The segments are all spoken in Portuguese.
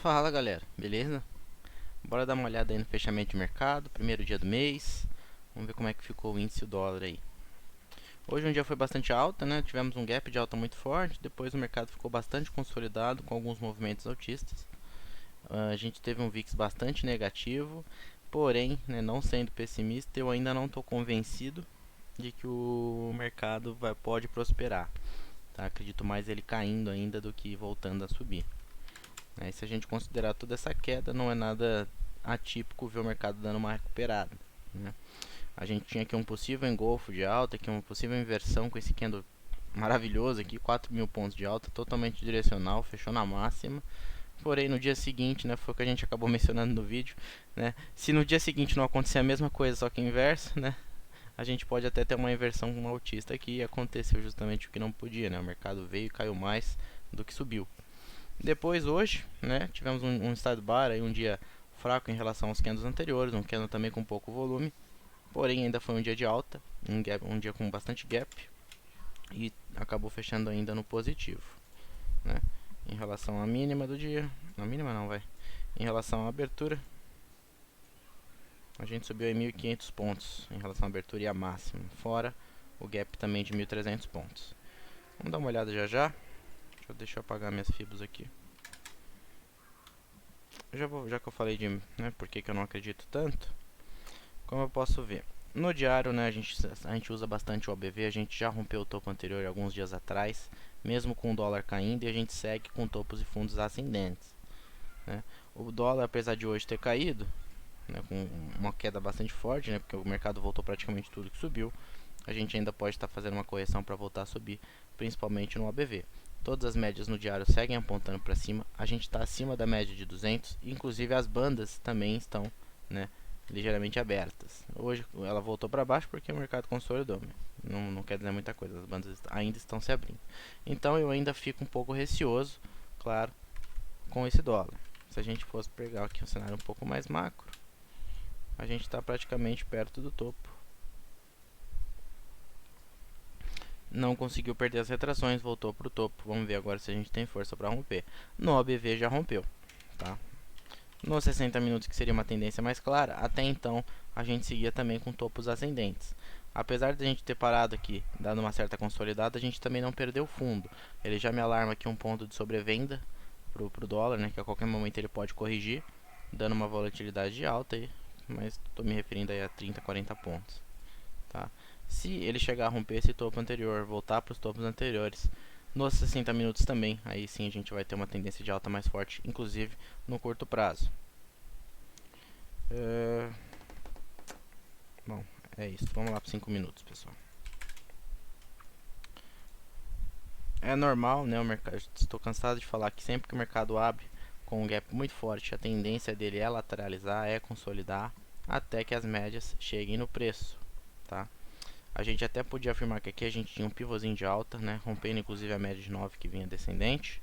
Fala galera, beleza? Bora dar uma olhada aí no fechamento de mercado, primeiro dia do mês. Vamos ver como é que ficou o índice do dólar aí. Hoje um dia foi bastante alta, né? Tivemos um gap de alta muito forte, depois o mercado ficou bastante consolidado com alguns movimentos altistas. A gente teve um VIX bastante negativo, porém, né, não sendo pessimista, eu ainda não estou convencido de que o mercado pode prosperar. Tá? Acredito mais ele caindo ainda do que voltando a subir. Se a gente considerar toda essa queda, não é nada atípico ver o mercado dando uma recuperada, né? A gente tinha aqui um possível engolfo de alta, aqui uma possível inversão com esse candle maravilhoso aqui, 4.000 pontos de alta, totalmente direcional, fechou na máxima. Porém, no dia seguinte, né, foi o que a gente acabou mencionando no vídeo, né? Se no dia seguinte não acontecer a mesma coisa, só que inverso, né? A gente pode até ter uma inversão com um altista aqui e aconteceu justamente o que não podia, né? O mercado veio e caiu mais do que subiu. Depois hoje, né, tivemos um estado bar aí, um dia fraco em relação aos candles anteriores, um candle também com pouco volume, porém ainda foi um dia de alta, um dia com bastante gap e acabou fechando ainda no positivo, né? Em relação à mínima do dia, na mínima não vai, em relação à abertura, a gente subiu em 1.500 pontos em relação à abertura e à máxima, fora o gap também de 1.300 pontos. Vamos dar uma olhada já já. Deixa eu apagar minhas fibras aqui. Já que eu falei de, né, por que eu não acredito tanto, como eu posso ver? No diário, né, a gente usa bastante o OBV, a gente já rompeu o topo anterior alguns dias atrás, mesmo com o dólar caindo, e a gente segue com topos e fundos ascendentes, né? O dólar, apesar de hoje ter caído, né, com uma queda bastante forte, né, porque o mercado voltou praticamente tudo que subiu, a gente ainda pode estar fazendo uma correção para voltar a subir, principalmente no OBV. Todas as médias no diário seguem apontando para cima, a gente está acima da média de 200, inclusive as bandas também estão, né, ligeiramente abertas. Hoje ela voltou para baixo porque o mercado consolidou, não quer dizer muita coisa, as bandas ainda estão se abrindo. Então eu ainda fico um pouco receoso, claro, com esse dólar. Se a gente fosse pegar aqui um cenário um pouco mais macro, a gente está praticamente perto do topo. Não conseguiu perder as retrações, voltou para o topo. Vamos ver agora se a gente tem força para romper. No OBV já rompeu, tá? Nos 60 minutos, que seria uma tendência mais clara, até então a gente seguia também com topos ascendentes. Apesar de a gente ter parado aqui, dando uma certa consolidada, a gente também não perdeu fundo. Ele já me alarma aqui um ponto de sobrevenda pro dólar, né, que a qualquer momento ele pode corrigir, dando uma volatilidade de alta aí, mas estou me referindo aí a 30, 40 pontos, tá? Se ele chegar a romper esse topo anterior, voltar para os topos anteriores, nos 60 minutos também, aí sim a gente vai ter uma tendência de alta mais forte, inclusive no curto prazo. Bom, é isso. Vamos lá para 5 minutos, pessoal. É normal, né? O mercado, estou cansado de falar que sempre que o mercado abre com um gap muito forte, a tendência dele é lateralizar, é consolidar, até que as médias cheguem no preço, tá? A gente até podia afirmar que aqui a gente tinha um pivôzinho de alta, né, rompendo inclusive a média de 9 que vinha descendente,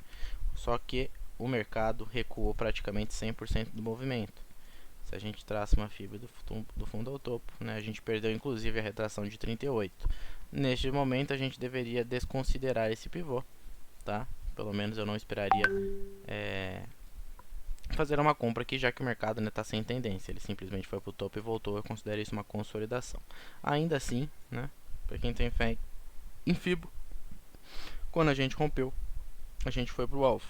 só que o mercado recuou praticamente 100% do movimento. Se a gente traça uma fibra do fundo ao topo, né, a gente perdeu inclusive a retração de 38. Neste momento a gente deveria desconsiderar esse pivô, tá? Pelo menos eu não esperaria fazer uma compra aqui, já que o mercado está sem tendência. Ele simplesmente foi para o topo e voltou. Eu considero isso uma consolidação. Ainda assim, né, para quem tem fé em FIBO, quando a gente rompeu, a gente foi para o alvo,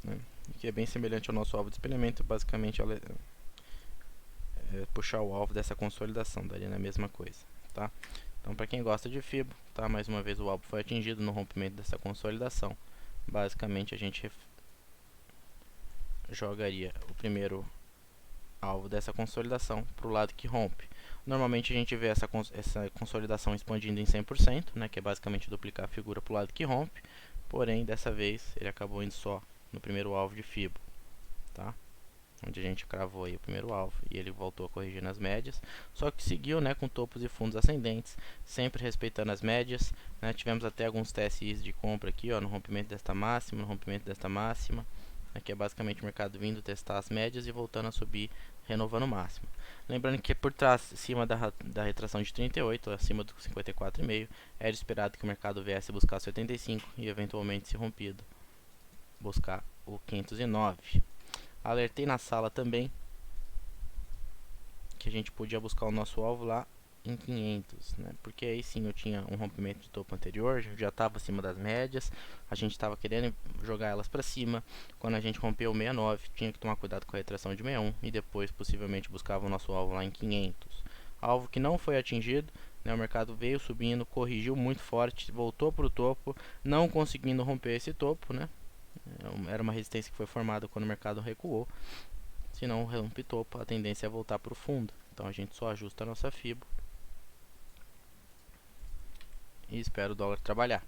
né, que é bem semelhante ao nosso alvo de espelhamento. Basicamente puxar o alvo dessa consolidação, daria na mesma coisa, tá? Então, para quem gosta de FIBO, tá, mais uma vez o alvo foi atingido no rompimento dessa consolidação. Basicamente a gente jogaria o primeiro alvo dessa consolidação para o lado que rompe. Normalmente a gente vê essa consolidação expandindo em 100%, né, que é basicamente duplicar a figura para o lado que rompe, porém dessa vez ele acabou indo só no primeiro alvo de FIBO, tá? Onde a gente cravou aí o primeiro alvo e ele voltou a corrigir nas médias, só que seguiu, né, com topos e fundos ascendentes, sempre respeitando as médias, né? Tivemos até alguns TSIs de compra aqui, ó, no rompimento desta máxima, no rompimento desta máxima. Aqui é basicamente o mercado vindo testar as médias e voltando a subir, renovando o máximo. Lembrando que por trás, acima da retração de 38, acima do 54,5, era esperado que o mercado viesse buscar 75 e eventualmente, se rompido, buscar o 509. Alertei na sala também que a gente podia buscar o nosso alvo lá em 500, né? Porque aí sim eu tinha um rompimento de topo anterior, já estava acima das médias, a gente estava querendo jogar elas para cima. Quando a gente rompeu o 69, tinha que tomar cuidado com a retração de 61 e depois possivelmente buscava o nosso alvo lá em 500. Alvo que não foi atingido, né? O mercado veio subindo, corrigiu muito forte, voltou para o topo, não conseguindo romper esse topo, né? Era uma resistência que foi formada quando o mercado recuou. Se não rompe topo, a tendência é voltar para o fundo. Então a gente só ajusta a nossa FIBO e espera o dólar trabalhar,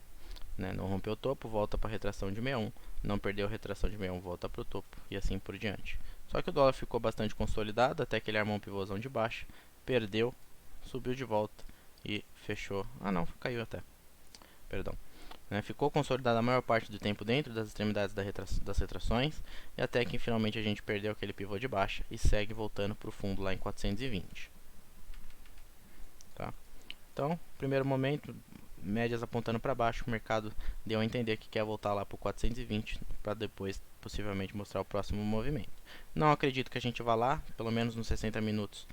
né? Não rompeu o topo, volta para a retração de 61. Não perdeu a retração de 61, volta para o topo e assim por diante. Só que o dólar ficou bastante consolidado até que ele armou um pivôzão de baixa, perdeu, subiu de volta e fechou. Ah não, caiu até, perdão. Ficou consolidado a maior parte do tempo dentro das extremidades das retrações e até que finalmente a gente perdeu aquele pivô de baixa e segue voltando para o fundo lá em 420. Tá? Então, primeiro momento, médias apontando para baixo, o mercado deu a entender que quer voltar lá para o 420 para depois possivelmente mostrar o próximo movimento. Não acredito que a gente vá lá, pelo menos nos 60 minutos.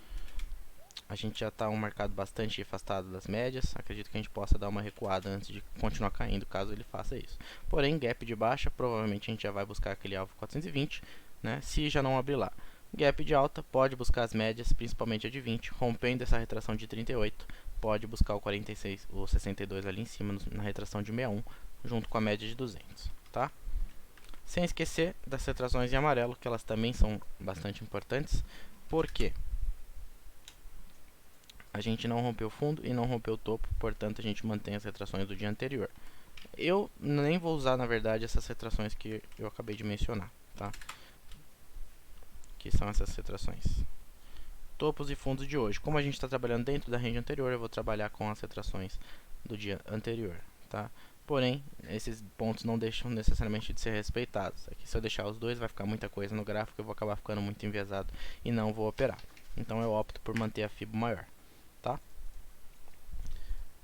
A gente já está um mercado bastante afastado das médias. Acredito que a gente possa dar uma recuada antes de continuar caindo, caso ele faça isso. Porém, gap de baixa, provavelmente a gente já vai buscar aquele alvo 420, né? Se já não abrir lá. Gap de alta, pode buscar as médias, principalmente a de 20, rompendo essa retração de 38. Pode buscar o 46, o 62 ali em cima, na retração de 61, junto com a média de 200, tá? Sem esquecer das retrações em amarelo, que elas também são bastante importantes. Por quê? A gente não rompeu o fundo e não rompeu o topo, portanto a gente mantém as retrações do dia anterior. Eu nem vou usar, na verdade, essas retrações que eu acabei de mencionar, tá? Que são essas retrações. Topos e fundos de hoje. Como a gente está trabalhando dentro da range anterior, eu vou trabalhar com as retrações do dia anterior, tá? Porém, esses pontos não deixam necessariamente de ser respeitados. Aqui, se eu deixar os dois, vai ficar muita coisa no gráfico, eu vou acabar ficando muito enviesado e não vou operar. Então eu opto por manter a FIBO maior. Tá?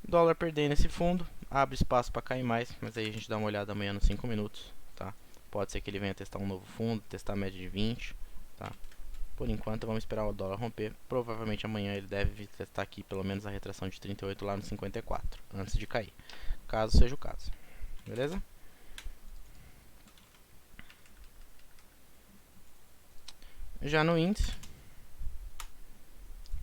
Dólar perdendo esse fundo, abre espaço para cair mais, mas aí a gente dá uma olhada amanhã nos 5 minutos, tá? Pode ser que ele venha testar um novo fundo, testar a média de 20, tá? Por enquanto vamos esperar o dólar romper, provavelmente amanhã ele deve vir testar aqui pelo menos a retração de 38 lá no 54, antes de cair, caso seja o caso, beleza? Já no índice,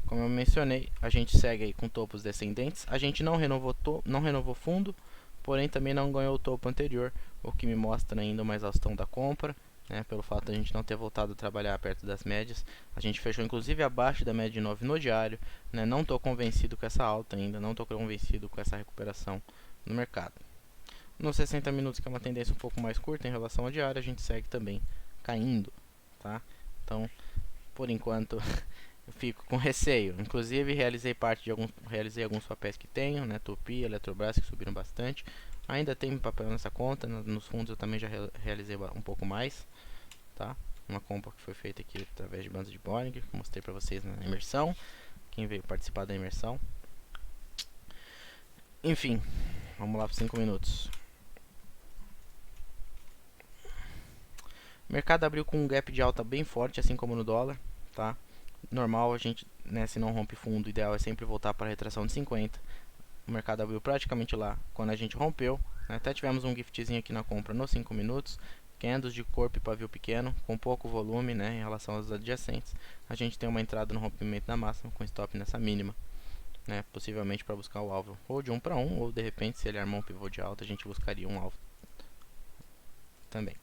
como eu mencionei, a gente segue aí com topos descendentes. A gente não renovou fundo, porém também não ganhou o topo anterior, o que me mostra ainda uma exaustão da compra, né, pelo fato de a gente não ter voltado a trabalhar perto das médias. A gente fechou inclusive abaixo da média de 9 no diário, né, não estou convencido com essa alta ainda, não estou convencido com essa recuperação no mercado. Nos 60 minutos, que é uma tendência um pouco mais curta em relação ao diário, a gente segue também caindo, tá? Então, por enquanto... eu fico com receio. Inclusive realizei alguns papéis que tenho, né, Tupi, Eletrobras, que subiram bastante. Ainda tem papel nessa conta, nos fundos eu também já realizei um pouco mais, tá? Uma compra que foi feita aqui através de bandas de Bollinger, que mostrei para vocês na imersão. Quem veio participar da imersão. Enfim, vamos lá para 5 minutos. O mercado abriu com um gap de alta bem forte, assim como no dólar, tá? Normal, a gente, né, se não rompe fundo, o ideal é sempre voltar para a retração de 50. O mercado abriu praticamente lá quando a gente rompeu, né, até tivemos um giftzinho aqui na compra nos 5 minutos. Candles de corpo e pavio pequeno, com pouco volume, né, em relação aos adjacentes. A gente tem uma entrada no rompimento da máxima com stop nessa mínima, né, possivelmente para buscar o alvo ou de 1 para 1, ou de repente, se ele armar um pivô de alta, a gente buscaria um alvo também.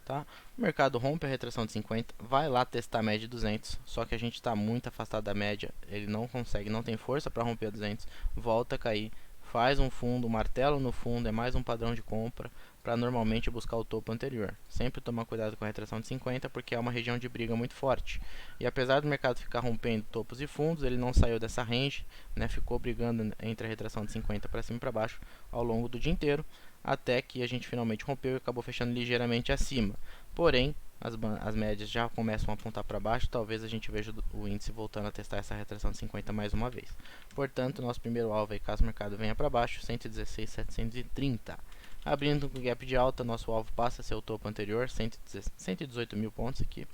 Tá? O mercado rompe a retração de 50, vai lá testar a média de 200, só que a gente está muito afastado da média, ele não consegue, não tem força para romper a 200, volta a cair, faz um fundo, martelo no fundo, é mais um padrão de compra para normalmente buscar o topo anterior. Sempre tomar cuidado com a retração de 50 porque é uma região de briga muito forte. E apesar do mercado ficar rompendo topos e fundos, ele não saiu dessa range, né, ficou brigando entre a retração de 50 para cima e para baixo ao longo do dia inteiro, até que a gente finalmente rompeu e acabou fechando ligeiramente acima. Porém, as médias já começam a apontar para baixo, talvez a gente veja o índice voltando a testar essa retração de 50 mais uma vez. Portanto, nosso primeiro alvo aí, caso o mercado venha para baixo, 116.730. Abrindo com gap de alta, nosso alvo passa a ser o topo anterior, 118 mil pontos aqui.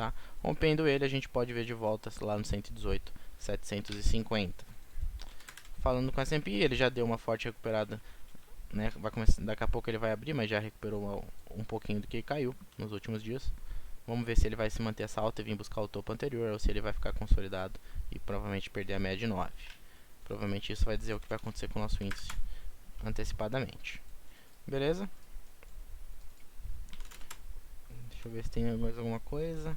tá? Rompendo ele, a gente pode ver de volta lá no 118,750. Falando com o S&P, ele já deu uma forte recuperada, né? Vai começar, daqui a pouco ele vai abrir, mas já recuperou um pouquinho do que caiu nos últimos dias. Vamos ver se ele vai se manter essa alta e vir buscar o topo anterior, ou se ele vai ficar consolidado e provavelmente perder a média de 9. Provavelmente isso vai dizer o que vai acontecer com o nosso índice antecipadamente. Beleza? Deixa eu ver se tem mais alguma coisa.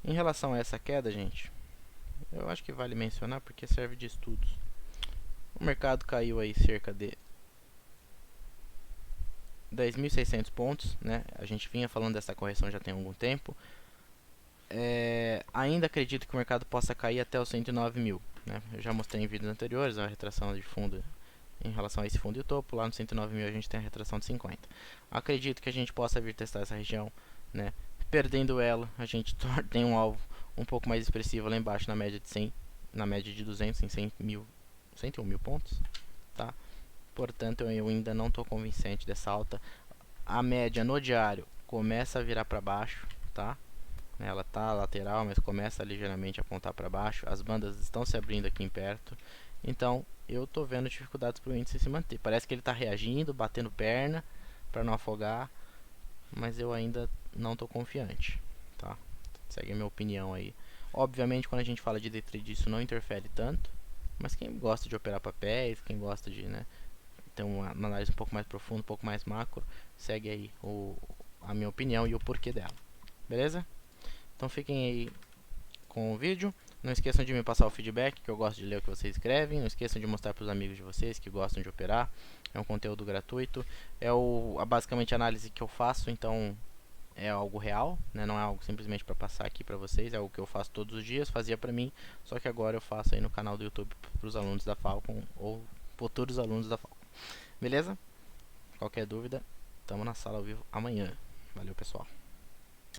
Em relação a essa queda, gente, eu acho que vale mencionar porque serve de estudos. O mercado caiu aí cerca de 10.600 pontos, né? A gente vinha falando dessa correção já tem algum tempo. Ainda acredito que o mercado possa cair até os 109 mil, né? Eu já mostrei em vídeos anteriores a retração de fundo em relação a esse fundo e o topo. Lá no 109 mil a gente tem a retração de 50. Acredito que a gente possa vir testar essa região, né? Perdendo ela, a gente tem um alvo um pouco mais expressivo lá embaixo na média de 100, na média de 200 em 101 mil pontos, tá? Portanto, eu ainda não estou convincente dessa alta. A média no diário começa a virar para baixo, tá? Ela tá lateral, mas começa ligeiramente a apontar para baixo. As bandas estão se abrindo aqui em perto. Então, eu tô vendo dificuldades para o índice se manter. Parece que ele está reagindo, batendo perna para não afogar, mas eu ainda não estou confiante, tá? Segue a minha opinião aí. Obviamente, quando a gente fala de day trade, isso não interfere tanto, mas quem gosta de operar papéis, quem gosta de, né, ter uma análise um pouco mais profunda, um pouco mais macro, segue aí a minha opinião e o porquê dela. Beleza? Então fiquem aí com o vídeo. Não esqueçam de me passar o feedback, que eu gosto de ler o que vocês escrevem. Não esqueçam de mostrar para os amigos de vocês que gostam de operar. É um conteúdo gratuito. É basicamente a análise que eu faço, então é algo real, né? Não é algo simplesmente para passar aqui para vocês. É algo que eu faço todos os dias, fazia para mim, só que agora eu faço aí no canal do YouTube para os alunos da Falcon ou futuros alunos da Falcon. Beleza? Qualquer dúvida, estamos na sala ao vivo amanhã. Valeu, pessoal.